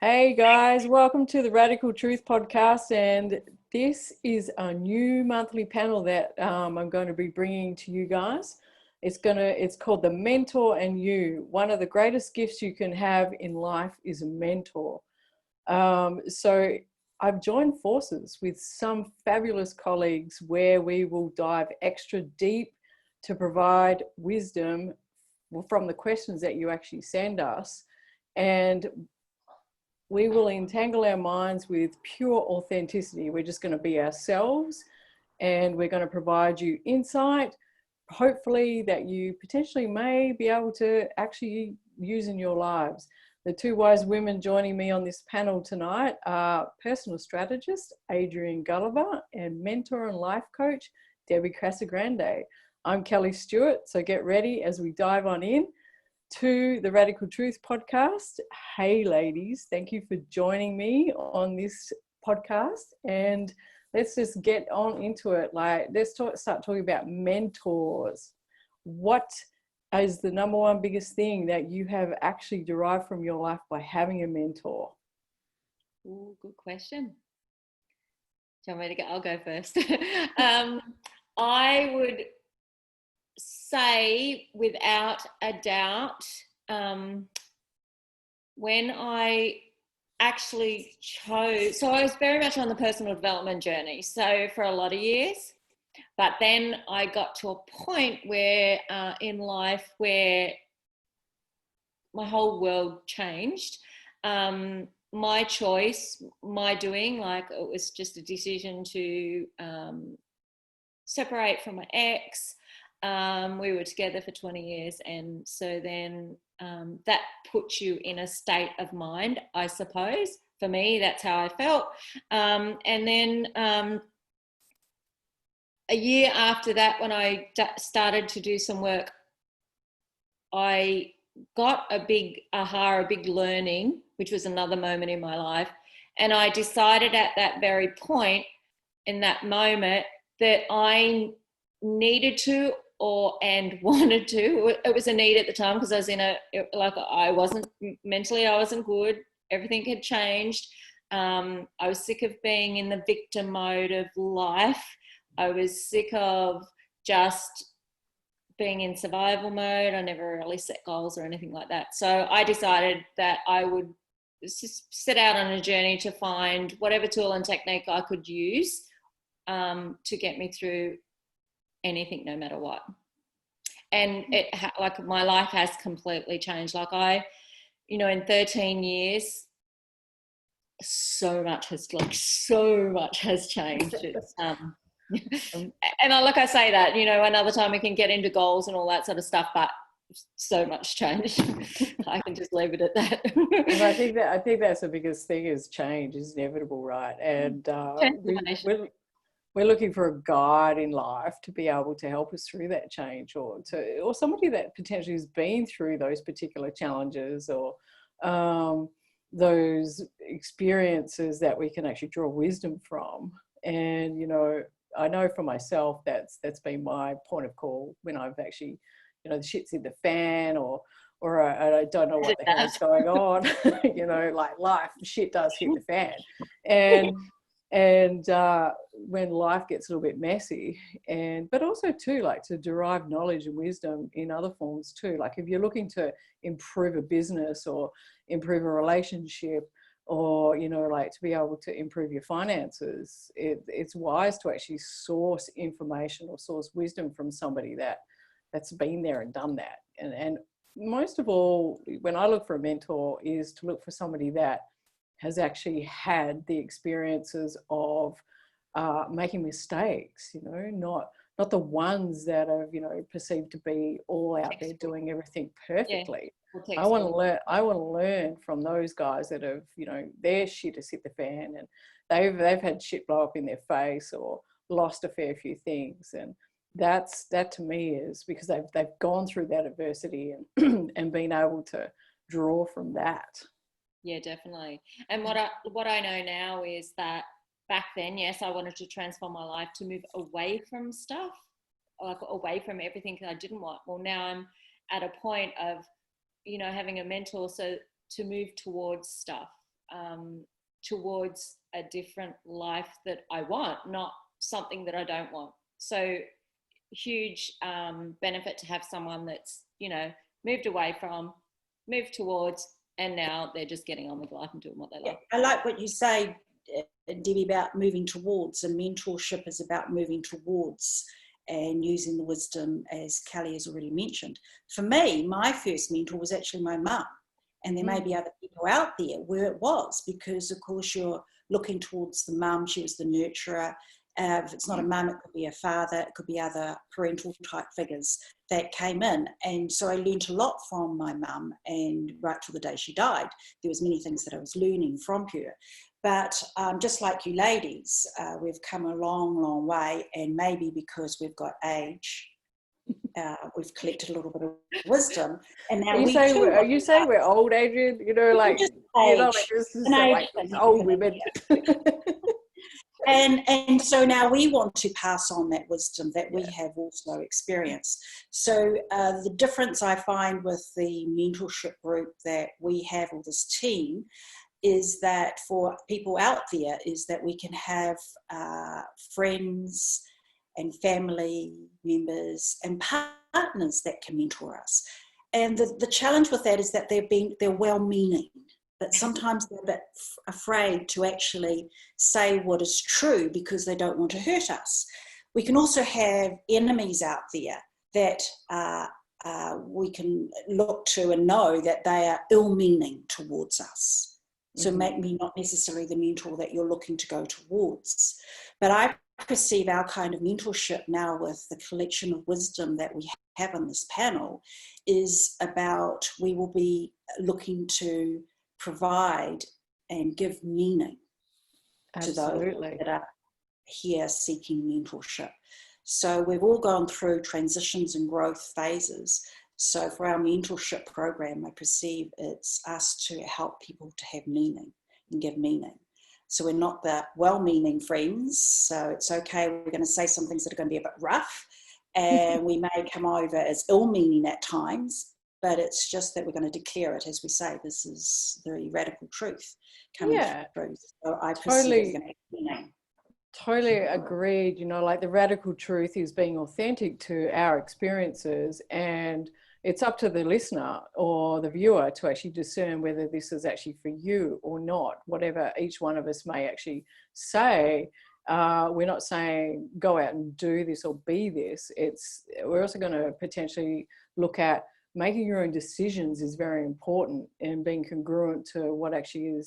Hey guys, welcome to the Radical Truth podcast, and this is a new monthly panel that I'm going to be bringing to you guys. It's called The Mentor and You. One of the greatest gifts you can have in life is a mentor. So I've joined forces with some fabulous colleagues where we will dive extra deep to provide wisdom from the questions that you actually send us, and we will entangle our minds with pure authenticity. We're just going to be ourselves, and we're going to provide you insight, hopefully that you potentially may be able to actually use in your lives. The two wise women joining me on this panel tonight are personal strategist Adrienne Gulliver and mentor and life coach Debbie Casagrande. I'm Kellie Stewart, so get ready as we dive on in to the Radical Truth podcast. Hey ladies, thank you for joining me on this podcast, and let's just get on into it. Let's start talking about mentors. What is the number one biggest thing that you have actually derived from your life by having a mentor? Ooh, good question. Do you want me to go? I'll go first. I would say without a doubt, when I actually chose, so I was very much on the personal development journey, so for a lot of years, but then I got to a point where in life where my whole world changed. My choice, my doing, like it was just a decision to separate from my ex. We were together for 20 years, and so then that puts you in a state of mind, I suppose. For me, that's how I felt. And then a year after that, when I started to do some work, I got a big aha, a big learning, which was another moment in my life. And I decided at that very point, in that moment, that I needed to and wanted to. It was a need at the time because I was I wasn't mentally, I wasn't good. Everything had changed. I was sick of being in the victim mode of life. I was sick of just being in survival mode. I never really set goals or anything like that. So I decided that I would just set out on a journey to find whatever tool and technique I could use to get me through anything, no matter what. And my life has completely changed. In 13 years, so much has changed. It's, and I say that, another time we can get into goals and all that sort of stuff, but so much change. I can just leave it at that. And I think that's the biggest thing, is change is inevitable, right? And we're looking for a guide in life to be able to help us through that change, or somebody that potentially has been through those particular challenges, or those experiences that we can actually draw wisdom from. And I know for myself that's been my point of call when I've actually, the shit's in the fan, or I don't know what the hell is going on. Like life, shit does hit the fan. And when life gets a little bit messy, but also too, like, to derive knowledge and wisdom in other forms too. Like if you're looking to improve a business or improve a relationship, or to be able to improve your finances, it's wise to actually source information or source wisdom from somebody that's been there and done that. And most of all, when I look for a mentor, is to look for somebody that has actually had the experiences of making mistakes, not the ones that are, perceived to be all out there doing everything perfectly. Yeah. I want to learn from those guys that have, their shit has hit the fan, and they've had shit blow up in their face or lost a fair few things. And that to me is because they've gone through that adversity and been able to draw from that. Yeah, definitely. And what I know now is that back then, yes, I wanted to transform my life to move away from stuff, like away from everything that I didn't want. Well, now I'm at a point of, having a mentor, so to move towards stuff. towards a different life that I want, not something that I don't want. So huge benefit to have someone that's, moved away from, moved towards, and now they're just getting on with life and doing what they love. I like what you say, Debbie, about moving towards, and mentorship is about moving towards and using the wisdom, as Kellie has already mentioned. For me, my first mentor was actually my mum, and there may be other people out there where it was, because of course you're looking towards the mum. She was the nurturer. If it's not a mum, it could be a father, it could be other parental type figures that came in. And so I learned a lot from my mum, and right till the day she died, there was many things that I was learning from her. But just like you ladies, we've come a long, long way, and maybe because we've got age, we've collected a little bit of wisdom. And now you say we're old, Adrienne. This is like old women. And so now we want to pass on that wisdom that we have also experienced. So the difference I find with the mentorship group that we have, or this team, is that for people out there, is that we can have friends and family members and partners that can mentor us. And the challenge with that is that they're well-meaning, but sometimes they're a bit afraid to actually say what is true because they don't want to hurt us. We can also have enemies out there that we can look to and know that they are ill-meaning towards us. So make me not necessarily the mentor that you're looking to go towards. But I perceive our kind of mentorship now, with the collection of wisdom that we have on this panel, is about, we will be looking to provide and give meaning to those that are here seeking mentorship. So we've all gone through transitions and growth phases. So for our mentorship program, I perceive it's us to help people to have meaning and give meaning. So we're not the well-meaning friends. So it's okay, we're going to say some things that are going to be a bit rough, and we may come over as ill-meaning at times, but it's just that we're going to declare it, as we say, this is the radical truth coming through. So I perceive it's going to have meaning. Totally agreed. Like the radical truth is being authentic to our experiences, and it's up to the listener or the viewer to actually discern whether this is actually for you or not. Whatever each one of us may actually say, we're not saying go out and do this or be this. We're also going to potentially look at making your own decisions is very important, and being congruent to what actually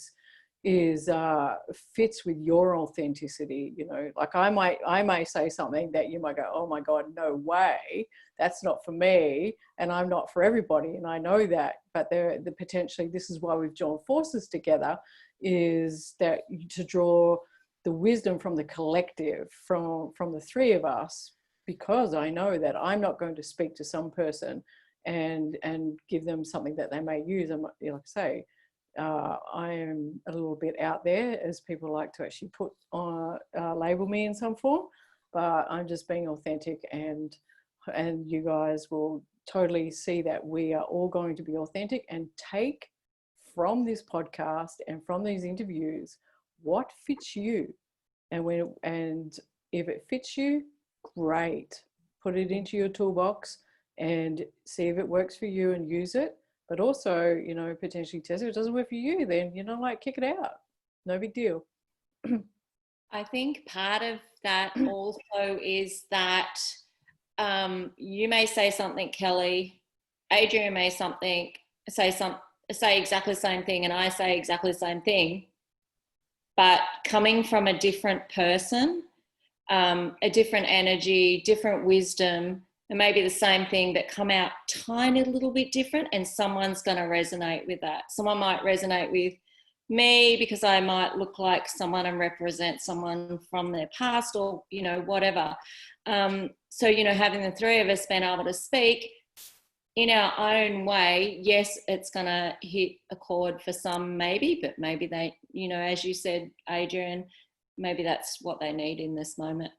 fits with your authenticity. Like I may say something that you might go, oh my God, no way, that's not for me, and I'm not for everybody, and I know that. But the potentially, this is why we've joined forces together, is that to draw the wisdom from the collective, from the three of us, because I know that I'm not going to speak to some person and give them something that they may use. I'm, like I say, I am a little bit out there, as people like to actually put on label me in some form, but I'm just being authentic, and you guys will totally see that we are all going to be authentic and take from this podcast and from these interviews what fits you, and if it fits you, great, put it into your toolbox and see if it works for you and use it. But also, potentially test it. If it doesn't work for you, then, kick it out. No big deal. I think part of that also is that you may say something, Kellie, Adrienne may say exactly the same thing, and I say exactly the same thing, but coming from a different person, a different energy, different wisdom, and maybe the same thing, but come out tiny little bit different, and someone's going to resonate with that. Someone might resonate with me because I might look like someone and represent someone from their past, or, whatever. So, having the three of us being able to speak in our own way, yes, it's going to hit a chord for some maybe, but maybe they, as you said, Adrienne, maybe that's what they need in this moment.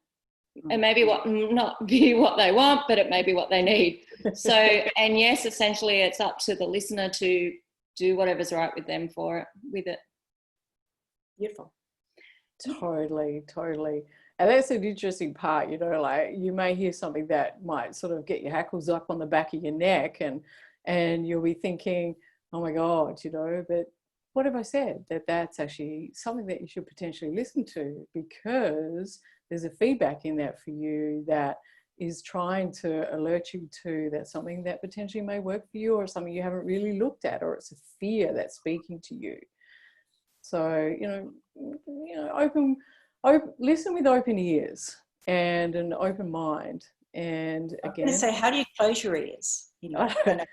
And maybe not be what they want, but it may be what they need. So, and yes, essentially it's up to the listener to do whatever's right with them with it. Beautiful. Totally, totally. And that's an interesting part, you know, like you may hear something that might sort of get your hackles up on the back of your neck, and you'll be thinking, oh my God, you know, but what have I said? That's actually something that you should potentially listen to, because there's a feedback in that for you that is trying to alert you to that something that potentially may work for you, or something you haven't really looked at, or it's a fear that's speaking to you. So, open, listen with open ears and an open mind. And I was going to again, say, how do you close your ears? You know, close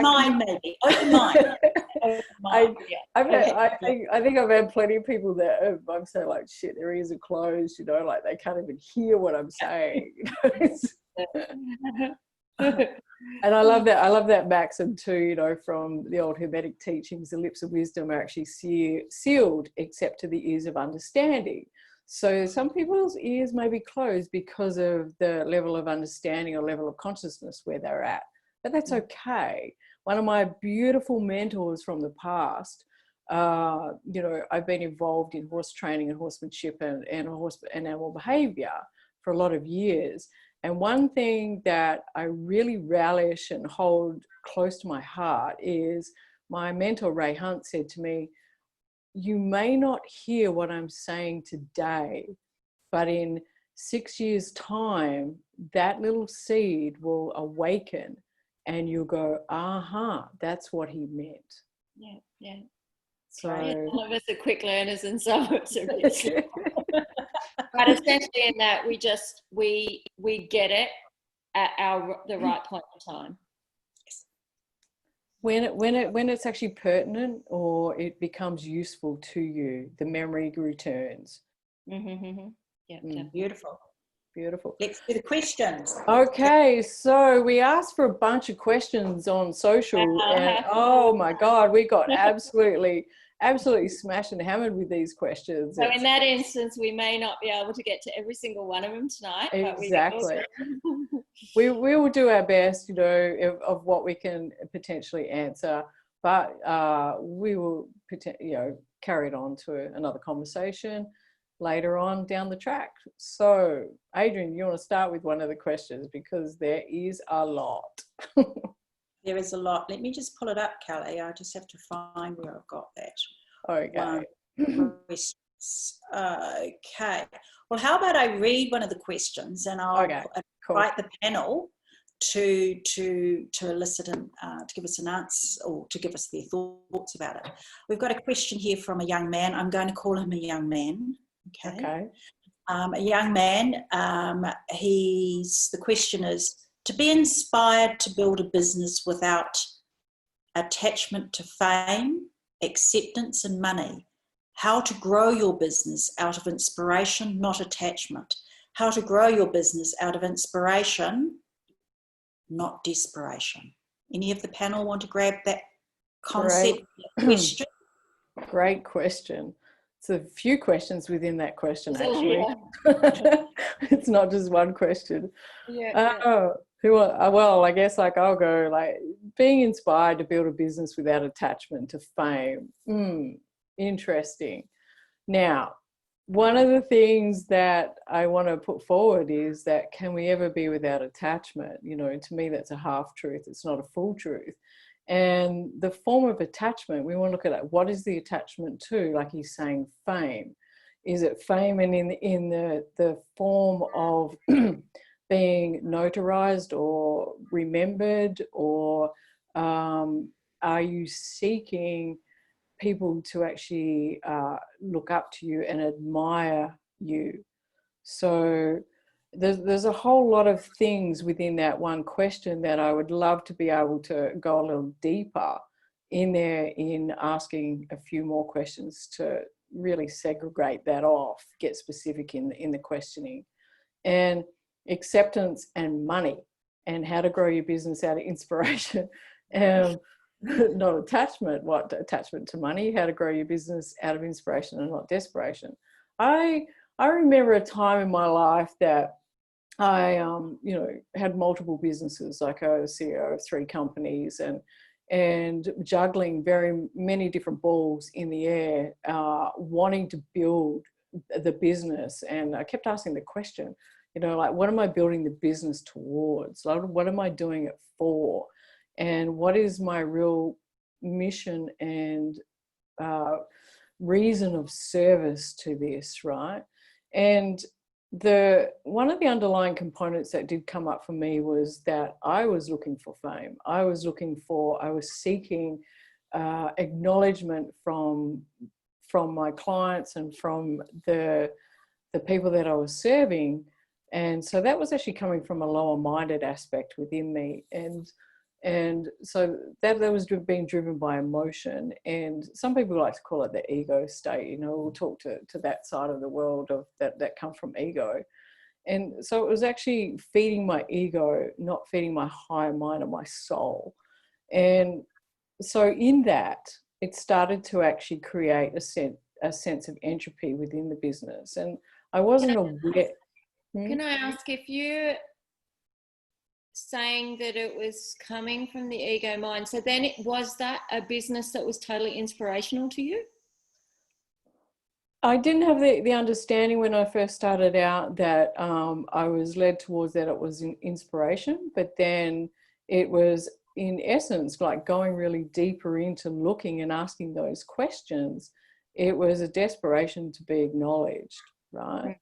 mind, maybe open mind. Open mind. I think I've had plenty of people that I'm so like, shit, their ears are closed, you know, like they can't even hear what I'm saying. And I love that maxim too, you know, from the old Hermetic teachings. The lips of wisdom are actually sealed except to the ears of understanding. So some people's ears may be closed because of the level of understanding or level of consciousness where they're at, but that's okay. One of my beautiful mentors from the past, I've been involved in horse training and horsemanship and animal behavior for a lot of years. And one thing that I really relish and hold close to my heart is my mentor, Ray Hunt, said to me, you may not hear what I'm saying today, but in 6 years' time, that little seed will awaken and you'll go, aha, that's what he meant. Yeah, yeah. So some of us are quick learners and some of us are a bit slow. But essentially in that we get it at the right point in time. When it's actually pertinent or it becomes useful to you, the memory returns. Mm-hmm. Yeah, Beautiful. Let's do the questions. Okay, so we asked for a bunch of questions on social, and oh my God, we got absolutely smashed and hammered with these questions. So in that instance, we may not be able to get to every single one of them tonight. Exactly. We will do our best, you know, of what we can potentially answer, but we will, carry it on to another conversation later on down the track. So, Adrienne, you want to start with one of the questions, because there is a lot. There is a lot. Let me just pull it up, Kellie. I just have to find where I've got that. Okay. Okay. Well, how about I read one of the questions and I'll invite the panel to elicit and to give us an answer, or to give us their thoughts about it. We've got a question here from a young man. I'm going to call him a young man. Okay. A young man. The question is, to be inspired to build a business without attachment to fame, acceptance and money. How to grow your business out of inspiration, not attachment. How to grow your business out of inspiration, not desperation. Any of the panel want to grab that concept, question? Great question. It's a few questions within that question, actually. It's not just one question. Well, I guess I'll go being inspired to build a business without attachment to fame. Interesting. Now, one of the things that I want to put forward is that, can we ever be without attachment? You know, to me, that's a half truth. It's not a full truth. And the form of attachment, we want to look at it. What is the attachment to? Like he's saying, fame. Is it fame and in the form of being notarized or remembered, or are you seeking people to actually look up to you and admire you? So there's a whole lot of things within that one question that I would love to be able to go a little deeper in there, in asking a few more questions to really segregate that off, get specific in the questioning. And acceptance and money, and how to grow your business out of inspiration. Not attachment. What attachment to money? How to grow your business out of inspiration and not desperation. I remember a time in my life that I had multiple businesses. Like I was CEO of 3 companies, and and juggling very many different balls in the air, wanting to build the business. And I kept asking the question, like, what am I building the business towards? Like, what am I doing it for? And what is my real mission and reason of service to this, right? And one of the underlying components that did come up for me was that I was looking for fame. I was seeking acknowledgement from my clients and from the people that I was serving. And so that was actually coming from a lower minded aspect within me. And so that was being driven by emotion. And some people like to call it the ego state. We'll talk to that side of the world of that come from ego. And so it was actually feeding my ego, not feeding my higher mind or my soul. And so in that, it started to actually create a sense of entropy within the business. And I wasn't aware. Can I ask, if you saying that it was coming from the ego mind, so then was that a business that was totally inspirational to you? I didn't have the understanding when I first started out that I was led towards that it was an inspiration, but then it was, in essence, like going really deeper into looking and asking those questions. It was a desperation to be acknowledged, right?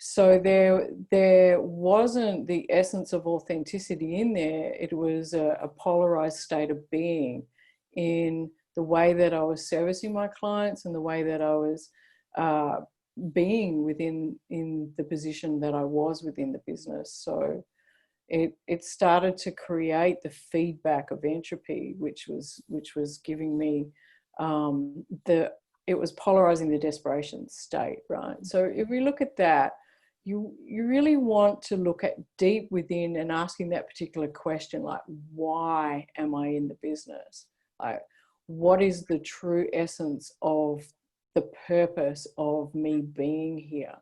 So there wasn't the essence of authenticity in there. It was a polarized state of being in the way that I was servicing my clients and the way that I was being in the position that I was within the business. So it started to create the feedback of entropy, which was giving me it was polarizing the desperation state, right? So if we look at that, you really want to look at deep within and asking that particular question, like, why am I in the business? Like, what is the true essence of the purpose of me being here?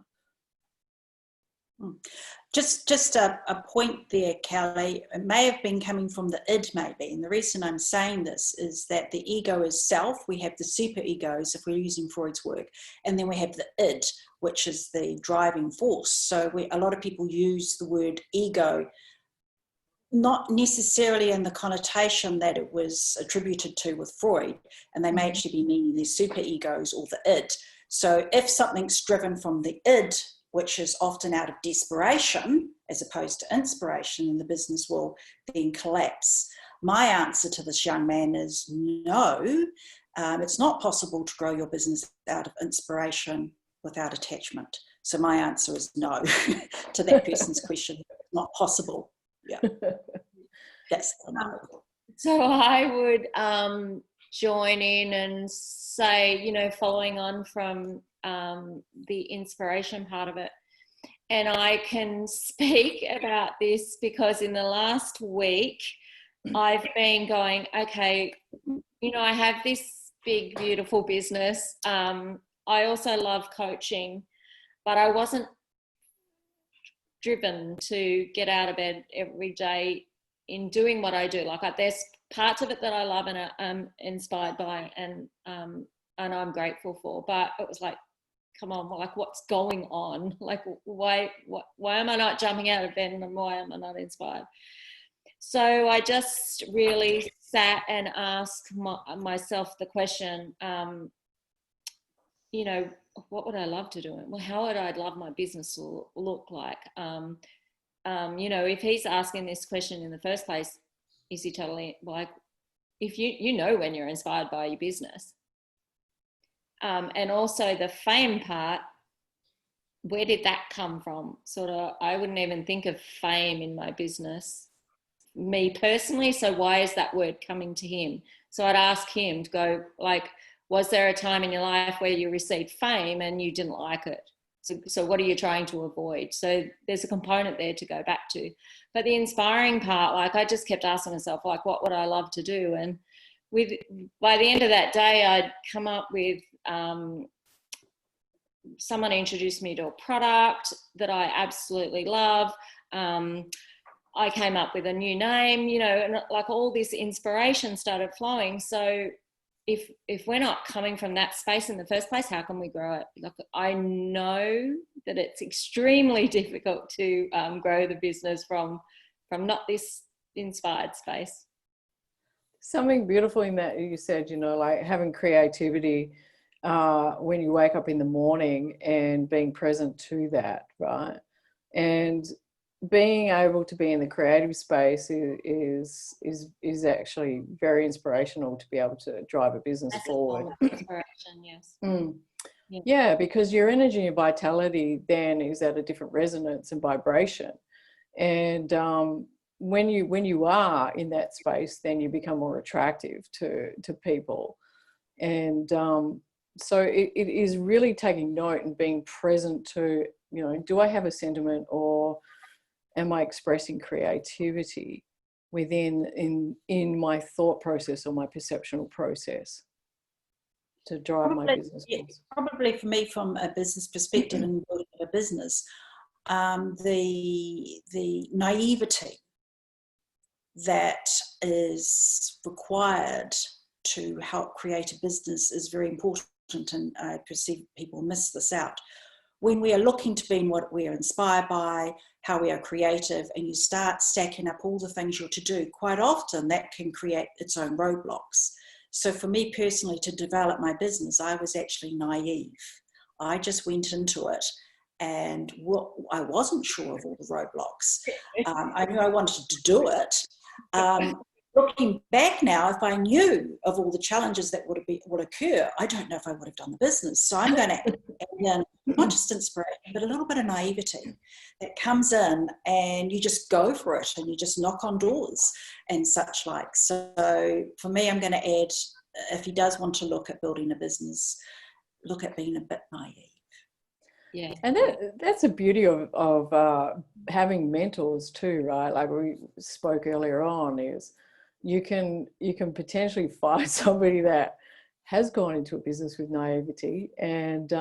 Just a point there, Kellie. It may have been coming from the id, maybe. And the reason I'm saying this is that the ego is self. We have the super egos, if we're using Freud's work, and then we have the id, which is the driving force. So a lot of people use the word ego, not necessarily in the connotation that it was attributed to with Freud, and they may actually be meaning their super egos or the id. So if something's driven from the id, which is often out of desperation as opposed to inspiration, and the business will then collapse. My answer to this young man is no. It's not possible to grow your business out of inspiration without attachment. So my answer is no to that person's question. It's not possible. Yeah, that's the no. So I would join in and say, following on from the inspiration part of it. And I can speak about this because in the last week, I've been going, okay, I have this big, beautiful business. I also love coaching, but I wasn't driven to get out of bed every day in doing what I do. Like, there's parts of it that I love and I'm inspired by and I'm grateful for, but it was like, come on, like, what's going on? Like, why am I not jumping out of bed and why am I not inspired? So I just really sat and asked myself the question, what would I love to do? Well, how would I love my business to look like? If he's asking this question in the first place, is he totally like, if you know when you're inspired by your business? And also the fame part, where did that come from? Sort of, I wouldn't even think of fame in my business, me personally. So why is that word coming to him? So I'd ask him to go, like, was there a time in your life where you received fame and you didn't like it? So what are you trying to avoid? So there's a component there to go back to. But the inspiring part, like, I just kept asking myself, like, what would I love to do? And by the end of that day, I'd come up with, someone introduced me to a product that I absolutely love. I came up with a new name, you know, and like all this inspiration started flowing. So if we're not coming from that space in the first place, how can we grow it? Like, I know that it's extremely difficult to grow the business from not this inspired space. Something beautiful in that you said, you know, like having creativity when you wake up in the morning and being present to that, right? And being able to be in the creative space is actually very inspirational to be able to drive a business forward. Inspiration, yes. Yeah, because your energy and your vitality then is at a different resonance and vibration. And when you are in that space, then you become more attractive to people. And so it is really taking note and being present to, you know, do I have a sentiment, or am I expressing creativity within in my thought process or my perceptual process to drive my business goals? Probably for me, from a business perspective and building a business, the naivety that is required to help create a business is very important, and I perceive people miss this out. When we are looking to be what we are inspired by, how we are creative, and you start stacking up all the things you're to do, quite often that can create its own roadblocks. So for me personally, to develop my business, I was actually naive. I just went into it, and I wasn't sure of all the roadblocks. I knew I wanted to do it. Looking back now, if I knew of all the challenges that would occur, I don't know if I would have done the business. So I'm going to add in not just inspiration, but a little bit of naivety that comes in, and you just go for it, and you just knock on doors and such like. So for me, I'm going to add, if he does want to look at building a business, look at being a bit naive. Yeah, and that's the beauty of having mentors too, right? Like we spoke earlier on, is you can potentially find somebody that has gone into a business with naivety and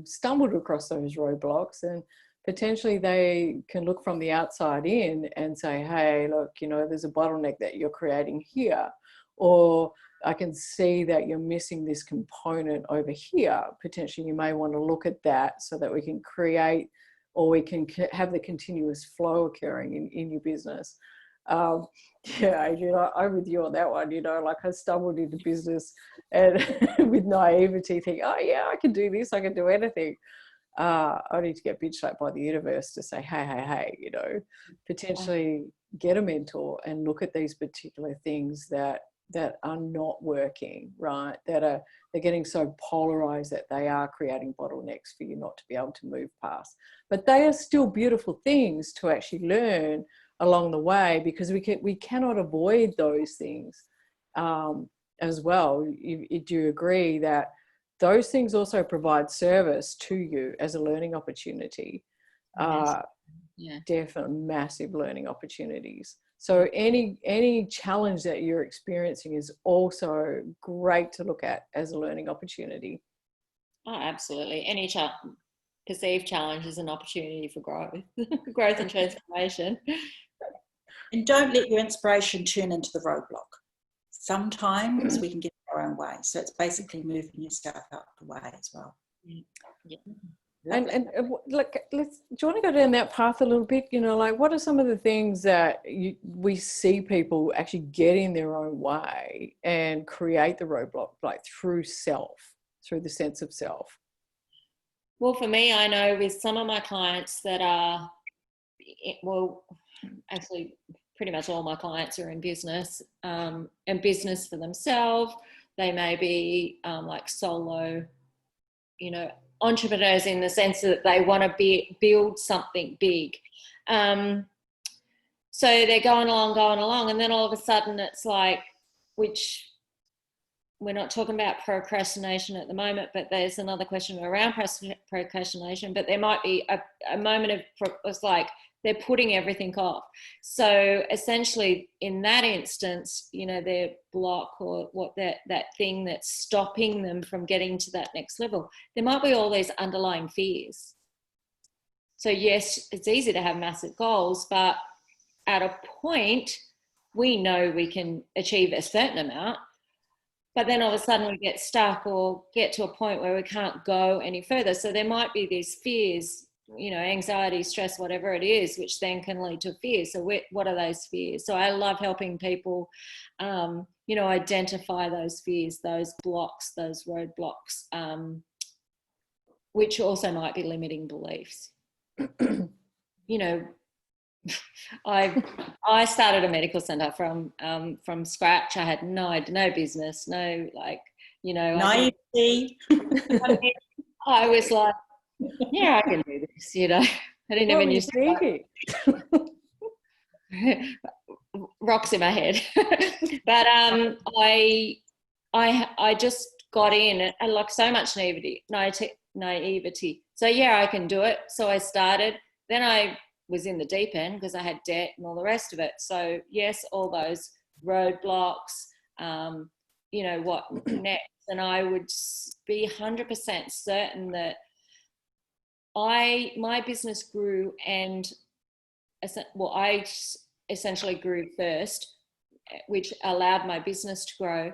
stumbled across those roadblocks, and potentially they can look from the outside in and say, hey, look, you know, there's a bottleneck that you're creating here, or I can see that you're missing this component over here. Potentially you may want to look at that so that we can create, or we can have the continuous flow occurring in your business. Yeah, you know, I'm with you on that one. You know, like I stumbled into business and with naivety, think, oh yeah, I can do this, I can do anything. I need to get bitch slapped by the universe to say, hey, you know, potentially get a mentor and look at these particular things that are not working, right? They're getting so polarized that they are creating bottlenecks for you not to be able to move past. But they are still beautiful things to actually learn along the way, because we cannot avoid those things as well. Do you agree that those things also provide service to you as a learning opportunity? yeah, Definitely massive learning opportunities. So any challenge that you're experiencing is also great to look at as a learning opportunity. oh, absolutely. Any perceived challenge is an opportunity for growth and transformation. And don't let your inspiration turn into the roadblock. Sometimes we can get our own way. So it's basically moving yourself out the way as well. Yeah. And look, do you want to go down that path a little bit? You know, like what are some of the things that we see people actually get in their own way and create the roadblock, like through the sense of self? Well, for me, I know with some of my clients that are, well, actually pretty much all my clients are in business and business for themselves. They may be like solo, you know, entrepreneurs in the sense that they want to build something big. So they're going along, and then all of a sudden it's like, which we're not talking about procrastination at the moment, but there's another question around procrastination, but there might be a moment of, it's like they're putting everything off. So essentially in that instance, you know, their block or what that thing that's stopping them from getting to that next level, there might be all these underlying fears. So yes, it's easy to have massive goals, but at a point, we know we can achieve a certain amount, but then all of a sudden we get stuck or get to a point where we can't go any further. So there might be these fears, you know, anxiety, stress, whatever it is, which then can lead to fear. So what are those fears? So I love helping people, you know, identify those fears, those blocks, those roadblocks, which also might be limiting beliefs. You know, I started a medical centre from scratch. I had no business, no, like, you know, naivety. I was like, yeah, I can do this, you know. I didn't even use rocks in my head. But I just got in and like so much naivety. So yeah, I can do it. So I started. Then I was in the deep end because I had debt and all the rest of it. So yes, all those roadblocks, you know, what next? And I would be 100% certain that my business grew, and I essentially grew first, which allowed my business to grow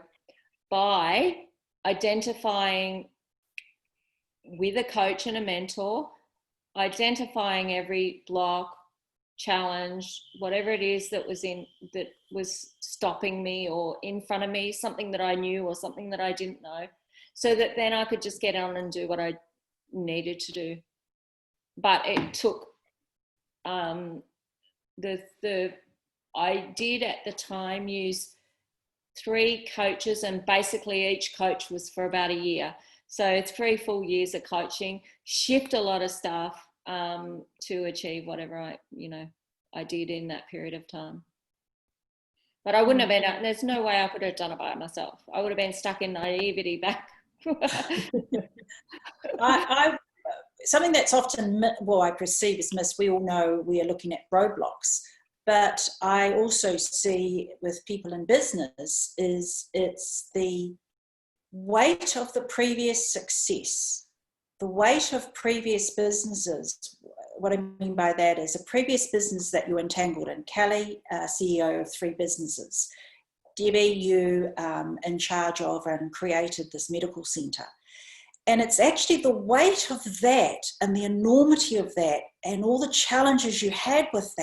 by identifying with a coach and a mentor, identifying every block, challenge, whatever it is that was stopping me or in front of me, something that I knew or something that I didn't know, so that then I could just get on and do what I needed to do. But it took I did at the time use 3 coaches, and basically each coach was for about a year. So 3 full years of coaching, shift a lot of stuff to achieve whatever I did in that period of time. But I wouldn't have been, there's no way I could have done it by myself. I would have been stuck in naivety back. Something that's often, I perceive as missed, we all know we are looking at roadblocks, but I also see with people in business it's the weight of the previous success, the weight of previous businesses. What I mean by that is a previous business that you entangled in. Kellie, CEO of 3 businesses. Debbie, you in charge of and created this medical centre. And it's actually the weight of that and the enormity of that and all the challenges you had with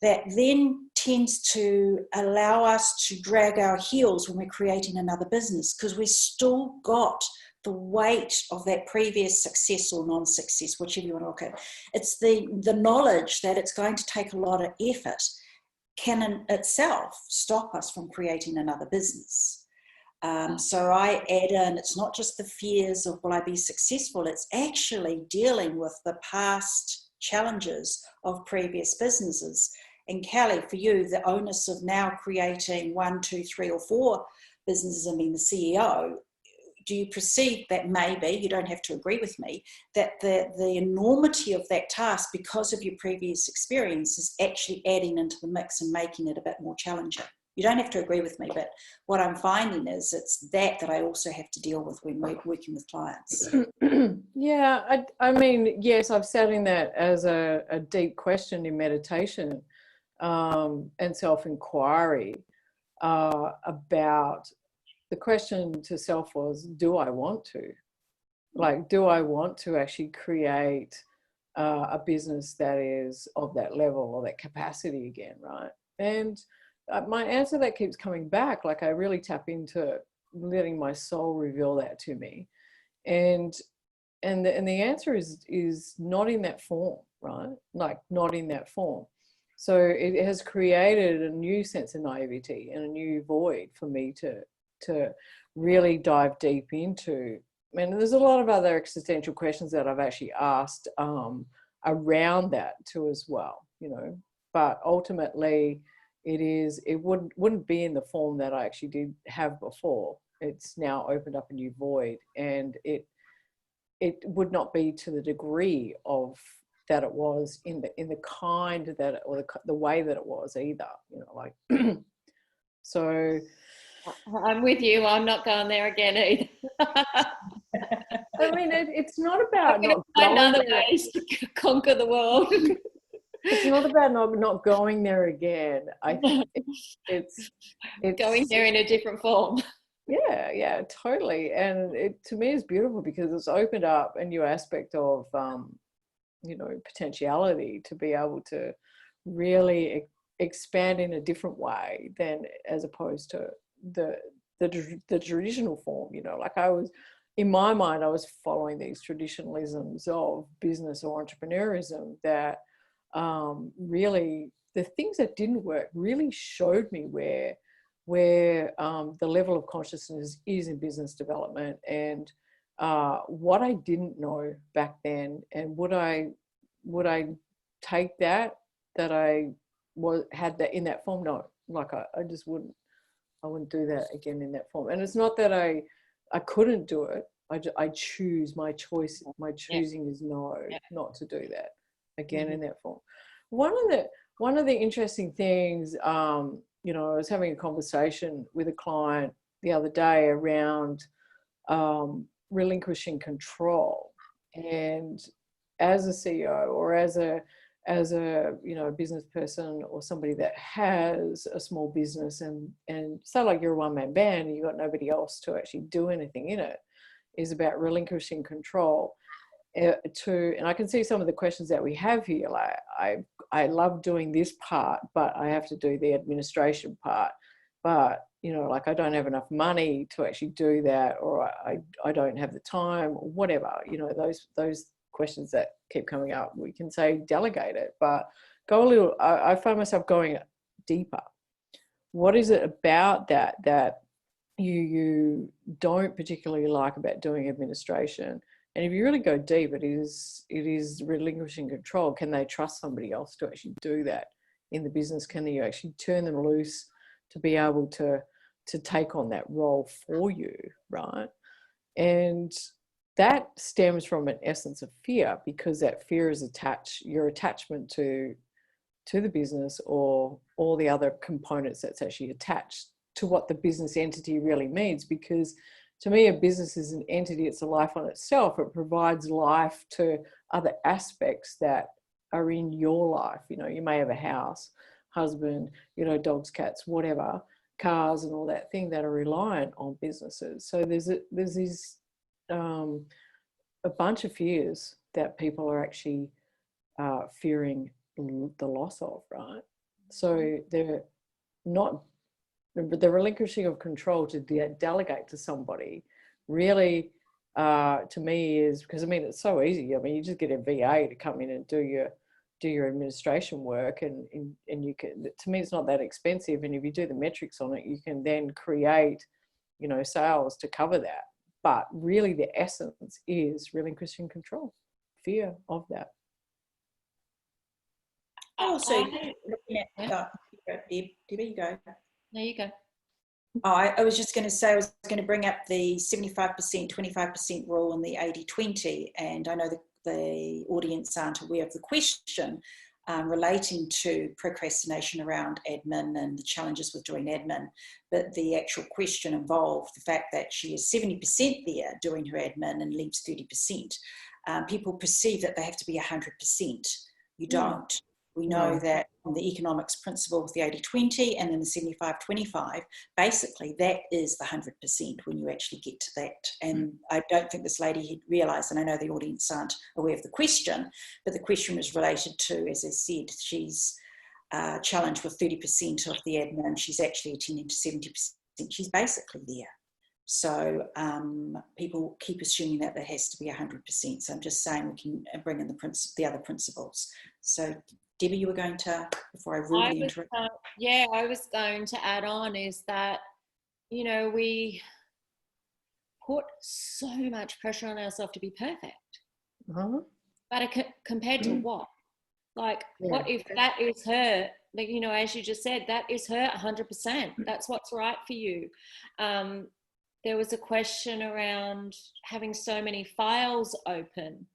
that then tends to allow us to drag our heels when we're creating another business, because we've still got the weight of that previous success or non-success, whichever you want to look at. It's the knowledge that it's going to take a lot of effort can in itself stop us from creating another business. So I add in, it's not just the fears of will I be successful, it's actually dealing with the past challenges of previous businesses. And Kellie, for you, the onus of now creating 1, 2, 3 or 4 businesses and being the CEO, do you perceive that maybe, you don't have to agree with me, that the enormity of that task because of your previous experience is actually adding into the mix and making it a bit more challenging? You don't have to agree with me, but what I'm finding is it's that I also have to deal with when we're working with clients. Yeah, I mean, yes, I've sat in that as a deep question in meditation and self-inquiry about, the question to self was, do I want to? Like, do I want to actually create a business that is of that level or that capacity again, right? And my answer that keeps coming back, like I really tap into letting my soul reveal that to me. And the answer is not in that form, right? Like not in that form. So it has created a new sense of naivety and a new void for me to really dive deep into. And there's a lot of other existential questions that I've actually asked around that too as well, you know. But ultimately, it wouldn't be in the form that I actually did have before. It's now opened up a new void, and it would not be to the degree of that it was in the kind that or the way that it was either, you know, like. So I'm with you. I'm not going there again either. I mean, it's not about not find going other there. ways to conquer the world. It's not about not going there again. I think it's going there in a different form. Yeah, totally. And it, to me, is beautiful because it's opened up a new aspect of, potentiality to be able to really expand in a different way than as opposed to the traditional form. Like in my mind, I was following these traditionalisms of business or entrepreneurism that really the things that didn't work really showed me where the level of consciousness is in business development, and what I didn't know back then, and would I take that I had that in that form? No, like I just wouldn't. I wouldn't do that again in that form. And it's not that I couldn't do it. I choose my choice. My choosing is not to do that again in that form. One of the interesting things, I was having a conversation with a client the other day around relinquishing control, and as a CEO or as a business person or somebody that has a small business and so like you're a one-man band and you've got nobody else to actually do anything in it, is about relinquishing control. And I can see some of the questions that we have here, like I love doing this part, but I have to do the administration part, but like I don't have enough money to actually do that, or I don't have the time, or whatever, those questions that keep coming up. We can say delegate it, but go a little, I find myself going deeper. What is it about that you don't particularly like about doing administration? And if you really go deep, it is relinquishing control. Can they trust somebody else to actually do that in the business? Can you actually turn them loose to be able to take on that role for you, right? And that stems from an essence of fear, because that fear is your attachment to the business or all the other components that's actually attached to what the business entity really means. Because to me, a business is an entity, it's a life on itself. It provides life to other aspects that are in your life. You may have a house, husband, dogs, cats, whatever, cars and all that thing that are reliant on businesses. So there's these a bunch of fears that people are actually fearing the loss of, right? So they're not, the relinquishing of control to delegate to somebody really, to me, is because it's so easy. You just get a VA to come in and do your administration work, and you can, to me, it's not that expensive. And if you do the metrics on it, you can then create, sales to cover that. But really the essence is relinquishing control, fear of that. Also, looking at, Debbie, you go. There you go. Oh, I was just going to say, I was going to bring up the 75%, 25% rule and the 80-20. And I know that the audience aren't aware of the question relating to procrastination around admin and the challenges with doing admin. But the actual question involved the fact that she is 70% there doing her admin and leaves 30%. People perceive that they have to be 100%. You don't. We know that from the economics principle with the 80-20 and then the 75-25, basically that is the 100% when you actually get to that. And I don't think this lady had realised, and I know the audience aren't aware of the question, but the question was related to, as I said, she's challenged with 30% of the admin. She's actually attending to 70%. She's basically there. So people keep assuming that there has to be 100%. So I'm just saying we can bring in the other principles. So Debbie, you were going to, before I rudely interrupt. I was going to add on is that, we put so much pressure on ourselves to be perfect. But compared to what? Like, what if that is her, like, as you just said, that is her 100%. That's what's right for you. There was a question around having so many files open.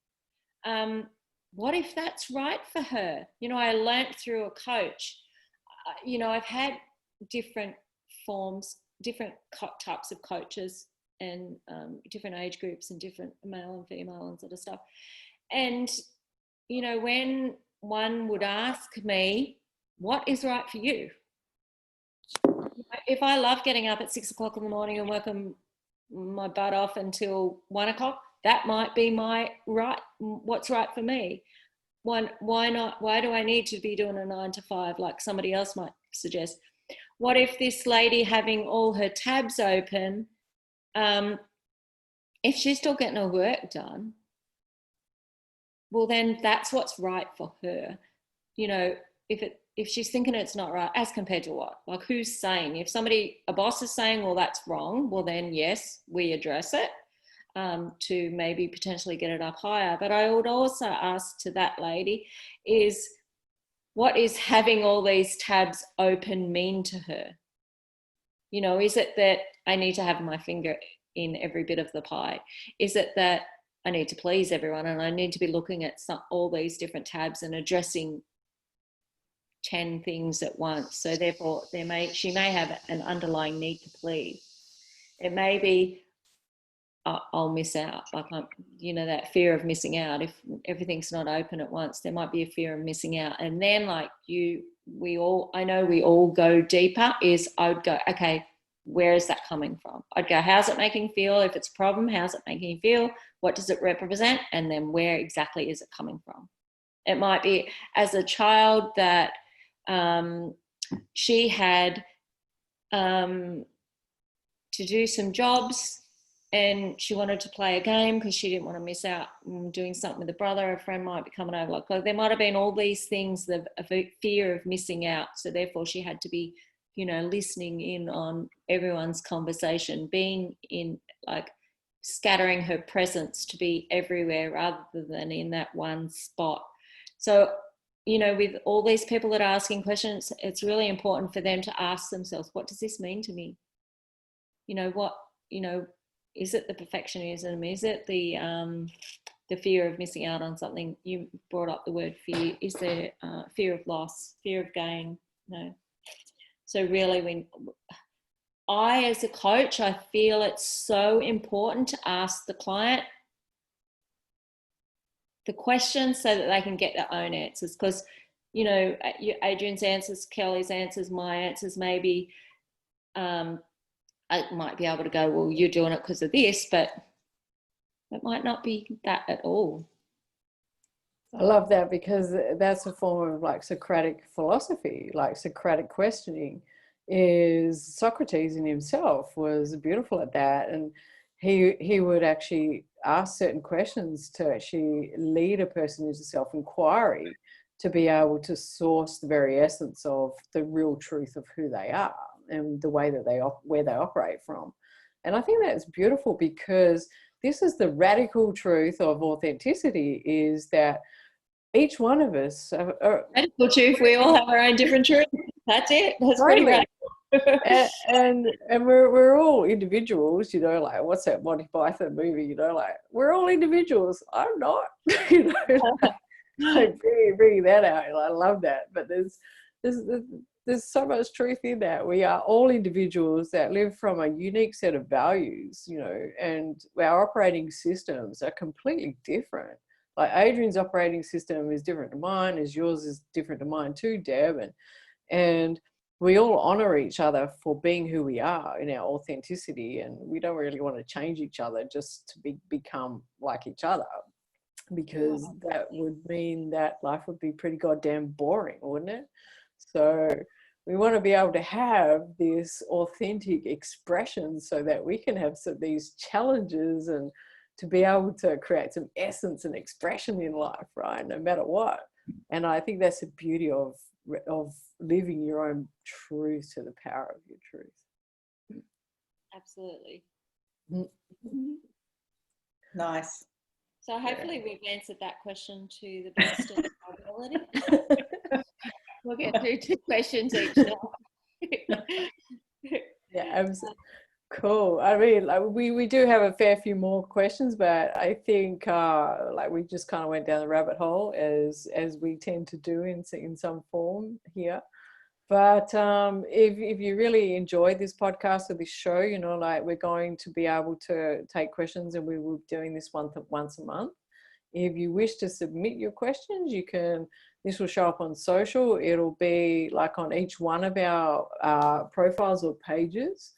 What if that's right for her? I learnt through a coach, I've had different forms, different types of coaches and different age groups and different male and female and sort of stuff. And, when one would ask me, what is right for you? If I love getting up at 6 o'clock in the morning and working my butt off until 1 o'clock, that might be what's right for me. Why not? Why do I need to be doing a 9 to 5 like somebody else might suggest? What if this lady having all her tabs open, if she's still getting her work done, well, then that's what's right for her. You know, if she's thinking it's not right, as compared to what? Like, who's saying? If a boss is saying, well, that's wrong, well, then yes, we address it to maybe potentially get it up higher. But I would also ask to that lady is, what is having all these tabs open mean to her? You know, is it that I need to have my finger in every bit of the pie? Is it that I need to please everyone and I need to be looking at all these different tabs and addressing 10 things at once? So therefore she may have an underlying need to please. It may be I'll miss out, like that fear of missing out. If everything's not open at once, there might be a fear of missing out. And then I know we all go deeper, I would go, okay, where is that coming from? I'd go, how's it making you feel? If it's a problem, how's it making you feel? What does it represent? And then where exactly is it coming from? It might be as a child that she had to do some jobs and she wanted to play a game because she didn't want to miss out doing something with a brother. A friend might be coming over. Like, there might have been all these things, a fear of missing out. So therefore she had to be, listening in on everyone's conversation, being in, like, scattering her presence to be everywhere rather than in that one spot. So, with all these people that are asking questions, it's really important for them to ask themselves, what does this mean to me? Is it the perfectionism? Is it the fear of missing out on something? You brought up the word fear. Is there fear of loss, fear of gain? No. So really, as a coach, I feel it's so important to ask the client the questions so that they can get their own answers. Because, Adrienne's answers, Kellie's answers, my answers, maybe I might be able to go, well, you're doing it because of this, but it might not be that at all. I love that, because that's a form of like Socratic philosophy, like Socratic questioning. Is Socrates in himself was beautiful at that, and he would actually ask certain questions to actually lead a person into self-inquiry, to be able to source the very essence of the real truth of who they are and the way that where they operate from. And I think that's beautiful, because this is the radical truth of authenticity, is that each one of us radical truth, we all have our own different truth. That's it. That's pretty radical. and we're all individuals, like, what's that Monty Python movie, like, we're all individuals. I'm not, like, bringing that out. I love that. But there's so much truth in that. We are all individuals that live from a unique set of values, and our operating systems are completely different. Like, Adrienne's operating system is different to mine, as yours is different to mine too, Deb. And we all honor each other for being who we are in our authenticity. And we don't really want to change each other just to become like each other, because that would mean that life would be pretty goddamn boring, wouldn't it? So we want to be able to have this authentic expression so that we can have these challenges and to be able to create some essence and expression in life, right? No matter what. And I think that's the beauty of living your own truth to the power of your truth. Absolutely. Mm-hmm. Nice. So hopefully we've answered that question to the best of our ability. We'll get through 2 questions each now. Yeah, absolutely. Cool. I mean, like, we do have a fair few more questions, but I think like, we just kind of went down the rabbit hole as we tend to do in some form here. But if you really enjoyed this podcast or this show, like, we're going to be able to take questions, and we will be doing this once a month. If you wish to submit your questions, you can This will show up on social. It'll be like on each one of our profiles or pages.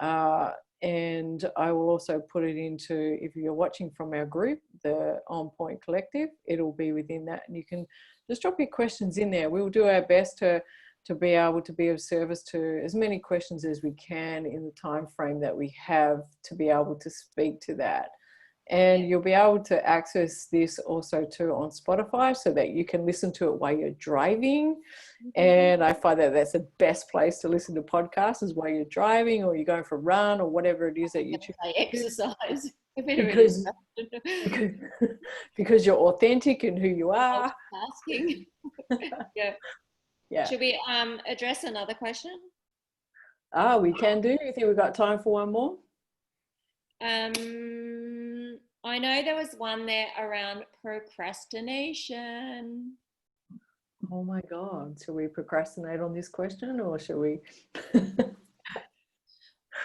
And I will also put it into, if you're watching from our group, the On Point Collective, it'll be within that. And you can just drop your questions in there. We'll do our best to be able to be of service to as many questions as we can in the time frame that we have to be able to speak to that. And you'll be able to access this also too on Spotify, so that you can listen to it while you're driving. And I find that that's the best place to listen to podcasts, is while you're driving or you're going for a run or whatever it is that you choose. Exercise. Because you're authentic in who you are. Asking. Yeah. Should we address another question? We can do. You think we've got time for one more? I know there was one there around procrastination. Oh my God. Shall we procrastinate on this question, or shall we?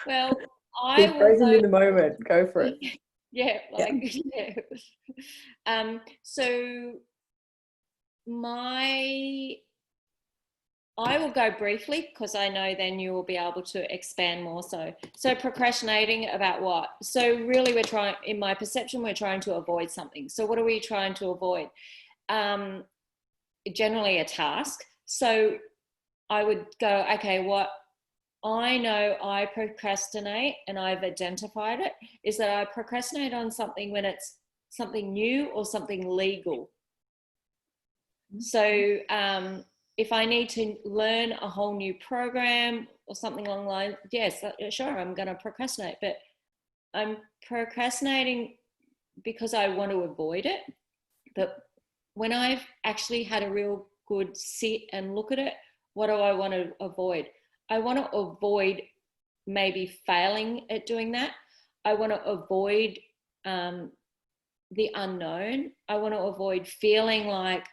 Well, I was present in the moment. Go for it. Yeah. So I will go briefly, because I know then you will be able to expand more. So procrastinating about what? So really in my perception, we're trying to avoid something. So what are we trying to avoid? Generally a task. So I would go, okay, what I know I procrastinate, and I've identified it, is that I procrastinate on something when it's something new or something legal. So, if I need to learn a whole new program or something along the line, yes, sure, I'm going to procrastinate. But I'm procrastinating because I want to avoid it. But when I've actually had a real good sit and look at it, what do I want to avoid? I want to avoid maybe failing at doing that. I want to avoid the unknown. I want to avoid feeling like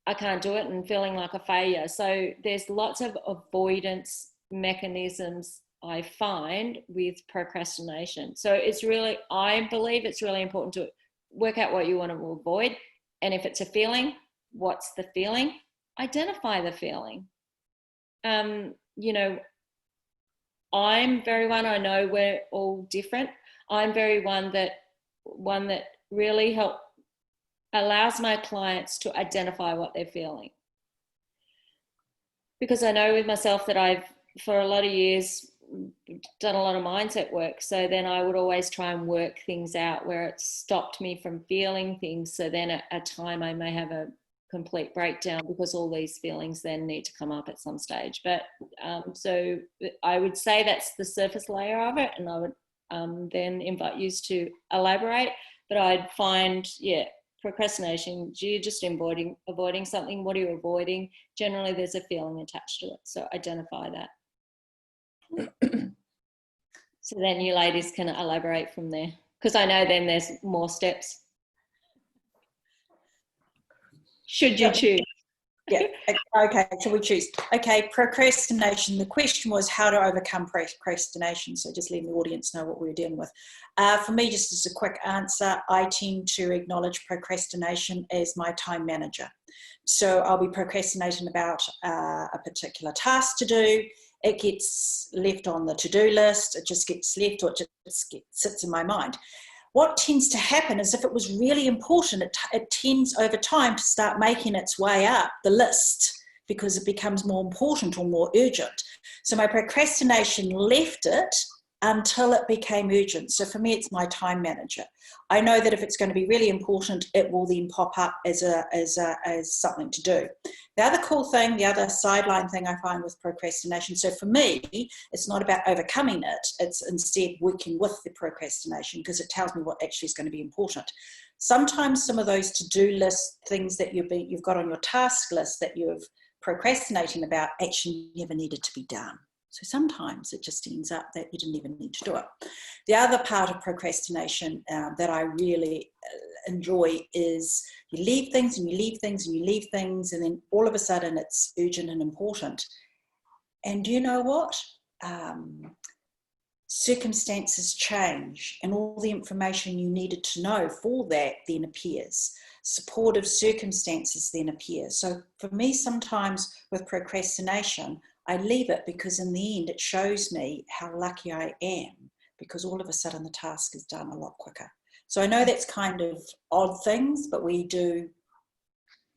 I can't do it and feeling like a failure. So there's lots of avoidance mechanisms I find with procrastination. So it's really, I believe it's really important to work out what you want to avoid. And if it's a feeling, what's the feeling? Identify the feeling. You know, I'm very one, I know we're all different. I'm very one that really allows my clients to identify what they're feeling. Because I know with myself that I've, for a lot of years, done a lot of mindset work. So then I would always try and work things out where it stopped me from feeling things. So then at a time I may have a complete breakdown, because all these feelings then need to come up at some stage. But so I would say that's the surface layer of it, and I would then invite you to elaborate. But I'd find, procrastination, you're just avoiding something. What are you avoiding? Generally there's a feeling attached to it, so identify that. So then you ladies can elaborate from there, because I know then there's more steps should you choose. Yeah, okay, shall we choose? Okay, procrastination. The question was how to overcome procrastination. So just letting the audience know what we're dealing with. For me, just as a quick answer, I tend to acknowledge procrastination as my time manager. So I'll be procrastinating about a particular task to do. It gets left on the to-do list. It just gets left, or it just sits in my mind. What tends to happen is if it was really important, it tends over time to start making its way up the list, because it becomes more important or more urgent. So my procrastination left it until it became urgent. So for me, it's my time manager. I know that if it's going to be really important, it will then pop up as something to do. The other cool thing, the other sideline thing I find with procrastination, so for me, it's not about overcoming it. It's instead working with the procrastination, because it tells me what actually is going to be important. Sometimes some of those to-do list things that you've got on your task list that you're procrastinating about actually never needed to be done. So sometimes it just ends up that you didn't even need to do it. The other part of procrastination that I really enjoy is you leave things and you leave things and you leave things, and then all of a sudden it's urgent and important. And do you know what? Circumstances change, and all the information you needed to know for that then appears. supportive circumstances then appear. So for me, sometimes with procrastination, I leave it because in the end it shows me how lucky I am, because all of a sudden the task is done a lot quicker. So I know that's kind of odd things, but we do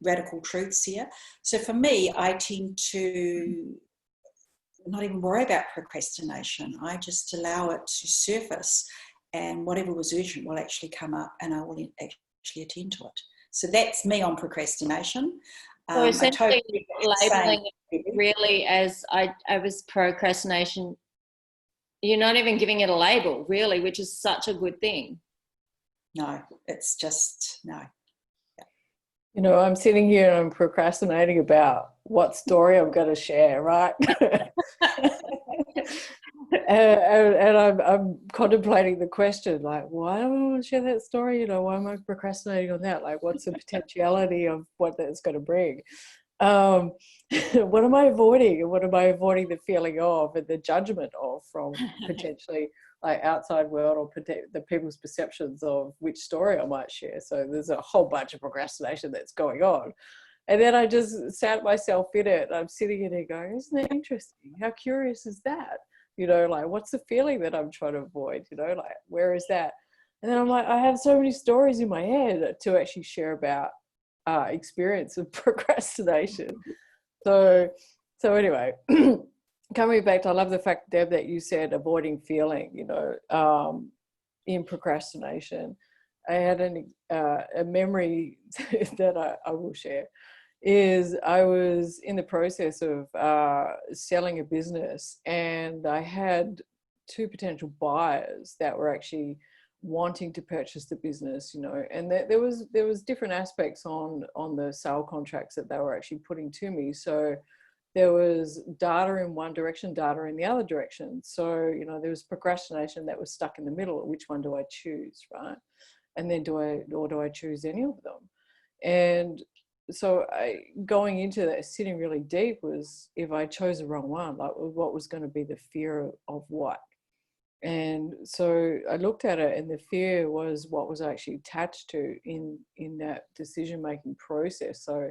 radical truths here. So for me, I tend to not even worry about procrastination. I just allow it to surface, and whatever was urgent will actually come up and I will actually attend to it. So that's me on procrastination. So essentially labeling it really as I was procrastination, you're not even giving it a label really, which is such a good thing. No, it's just no. You know, I'm sitting here and I'm procrastinating about what story I'm going to share, right? and I'm contemplating the question, like, why do I want to share that story? You know, why am I procrastinating on that? Like, what's the potentiality of what that's going to bring? What am I avoiding? And what am I avoiding the feeling of and the judgment of from potentially like outside world or the people's perceptions of which story I might share? So there's a whole bunch of procrastination that's going on. And then I just sat myself in it. I'm sitting in it going, isn't that interesting? How curious is that? You know, like, what's the feeling that I'm trying to avoid? You know, like, where is that? And then I'm like, I have so many stories in my head to actually share about experience of procrastination. So anyway, coming back to, I love the fact, Deb, that you said avoiding feeling, you know, in procrastination. I had a memory that I will share. Is I was in the process of selling a business, and I had two potential buyers that were actually wanting to purchase the business, you know, and there was different aspects on the sale contracts that they were actually putting to me. So there was data in one direction, data in the other direction. So, you know, there was procrastination that was stuck in the middle. Which one do I choose, right? And then do I choose any of them? And so going into that, sitting really deep, was if I chose the wrong one, like what was going to be the fear of what? And so I looked at it, and the fear was what was actually attached to in that decision-making process. So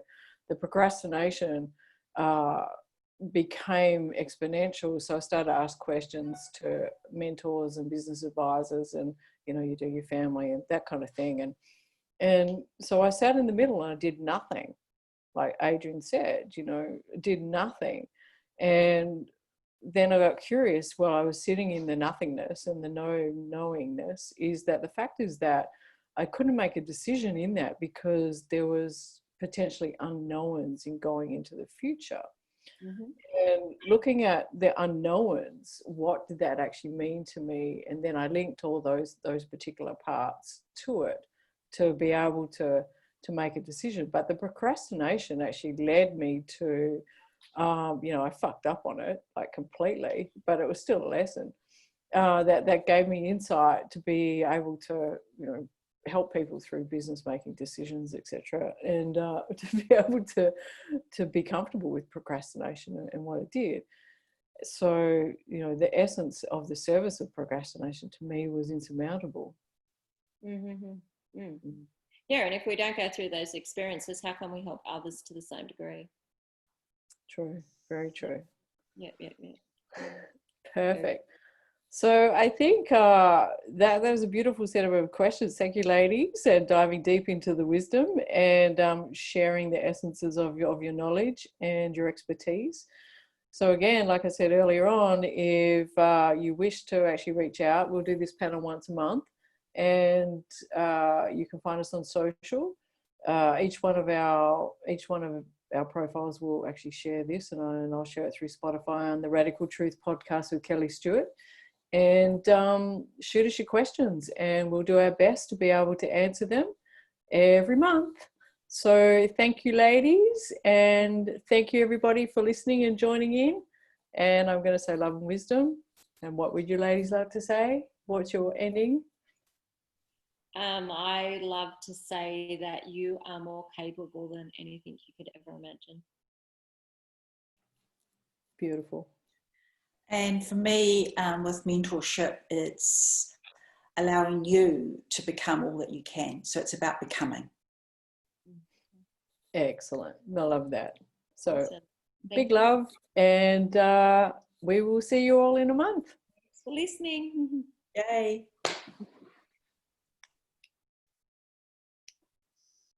the procrastination became exponential. So I started to ask questions to mentors and business advisors, and, you know, you do your family and that kind of thing. And so I sat in the middle and I did nothing. Like Adrienne said, you know, did nothing. And then I got curious while I was sitting in the nothingness and the knowingness, is that the fact is that I couldn't make a decision in that because there was potentially unknowns in going into the future. Mm-hmm. And looking at the unknowns, what did that actually mean to me? And then I linked all those particular parts to it to be able to make a decision. But the procrastination actually led me to, you know, I fucked up on it like completely, but it was still a lesson that gave me insight to be able to, you know, help people through business making decisions, etc., and to be able to be comfortable with procrastination and what it did. So, you know, the essence of the service of procrastination to me was insurmountable. Mm-hmm. Mm. Yeah, and if we don't go through those experiences, how can we help others to the same degree? True, very true. Yeah. Perfect. So I think that was a beautiful set of questions. Thank you, ladies, and diving deep into the wisdom and sharing the essences of your knowledge and your expertise. So again, like I said earlier on, if you wish to actually reach out, we'll do this panel once a month, and you can find us on social. Each one of our profiles will actually share this, and I'll share it through Spotify on the Radical Truth podcast with Kellie Stewart. And shoot us your questions, and we'll do our best to be able to answer them every month. So thank you, ladies, and thank you everybody for listening and joining in. And I'm going to say love and wisdom. And what would you ladies like to say? What's your ending? I love to say that you are more capable than anything you could ever imagine. Beautiful. And for me, with mentorship, it's allowing you to become all that you can. So it's about becoming. Excellent. I love that. So Awesome. big Thank you. love, and we will see you all in a month. Thanks for listening. Yay.